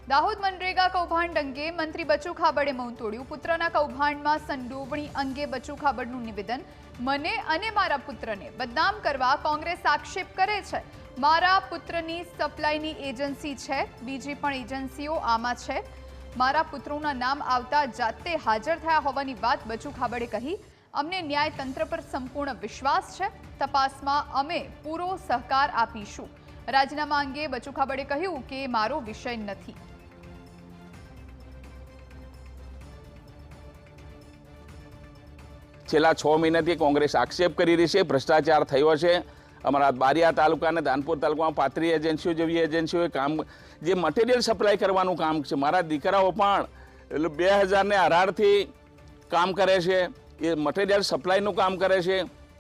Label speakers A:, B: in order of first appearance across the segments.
A: દાહોદ મનરેગા કૌભાંડ અંગે મંત્રી બચુ ખાબડે મૌન તોડ્યું। પુત્રના કૌભાંડમાં સંડોવણી અંગે બચુ ખાબડનું નિવેદન। મને અને મારા પુત્રને બદનામ કરવા કોંગ્રેસ આક્ષેપ કરે છે। મારા પુત્રની સપ્લાયની એજન્સી છે, બીજી પણ એજન્સીઓ આમાં છે। મારા પુત્રોના નામ આવતા જાતે હાજર થયા હોવાની વાત બચુ ખાબડે કહી। અમને ન્યાયતંત્ર પર સંપૂર્ણ વિશ્વાસ છે। તપાસમાં અમે પૂરો સહકાર આપીશું। રાજીનામા અંગે બચુ ખાબડે કહ્યું કે મારો વિષય નથી।
B: છેલ્લા 6 મહિનાથી કોંગ્રેસ આક્ષેપ કરી રહી છે ભ્રષ્ટાચાર થયો છે। અમારા બારિયા તાલુકા અને ધાનપુર તાલુકામાં 35 એજન્સીઓ જેવી એજન્સીઓએ કામ જે મટીરિયલ સપ્લાય કરવાનું કામ છે। મારા દીકરાઓ પણ 2018થી કામ કરે છે, એ મટીરિયલ સપ્લાયનું કામ કરે છે,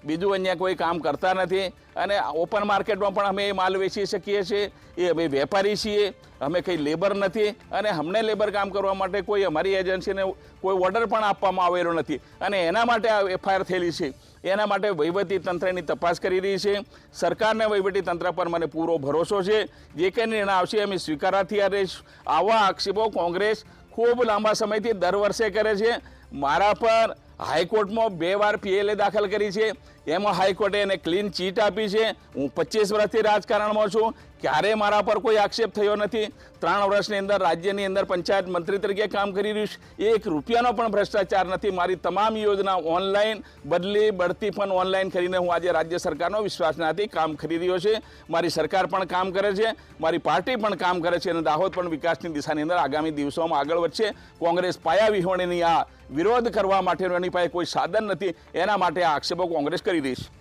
B: બીજું અન્ય કોઈ કામ કરતા નથી। અને ઓપન માર્કેટમાં પણ અમે એ માલ વેચી શકીએ છીએ। એ અમે વેપારી છીએ, અમે કંઈ લેબર નથી અને અમને લેબર કામ કરવા માટે કોઈ અમારી એજન્સીને કોઈ ઓર્ડર પણ આપવામાં આવેલો નથી અને એના માટે આ એફઆઈઆર થયેલી છે। એના માટે વહીવટી તંત્રની તપાસ કરી રહી છે। સરકારને વહીવટી તંત્ર પર મને પૂરો ભરોસો છે। જે કંઈ નિર્ણય આવશે અમે સ્વીકારવા તૈયાર રહીશું। આવા આક્ષેપો કોંગ્રેસ ખૂબ લાંબા સમયથી દર વર્ષે કરે છે। મારા પર હાઈકોર્ટમાં 2 વાર પીએલએ દાખલ કરી છે, એમાં હાઈકોર્ટે એને ક્લીન ચીટ આપી છે। હું 25 વર્ષથી રાજકારણમાં છું, ક્યારે મારા પર કોઈ આક્ષેપ થયો નથી। 3 વર્ષની અંદર રાજ્યની અંદર પંચાયત મંત્રી તરીકે કામ કરી રહ્યું છું। 1 રૂપિયાનો પણ ભ્રષ્ટાચાર નથી। મારી તમામ યોજના ઓનલાઈન, બદલી બઢતી પણ ઓનલાઈન કરીને હું આજે રાજ્ય સરકારનો વિશ્વાસનાથી કામ કરી રહ્યો છે। મારી સરકાર પણ કામ કરે છે, મારી પાર્ટી પણ કામ કરે છે અને દાહોદ પણ વિકાસની દિશાની અંદર આગામી દિવસોમાં આગળ વધશે। કોંગ્રેસ પાયા વિહોણીની આ વિરોધ કરવા માટેનો એની પાસે કોઈ સાધન નથી, એના માટે આ આક્ષેપો કોંગ્રેસ કરી રહી છે।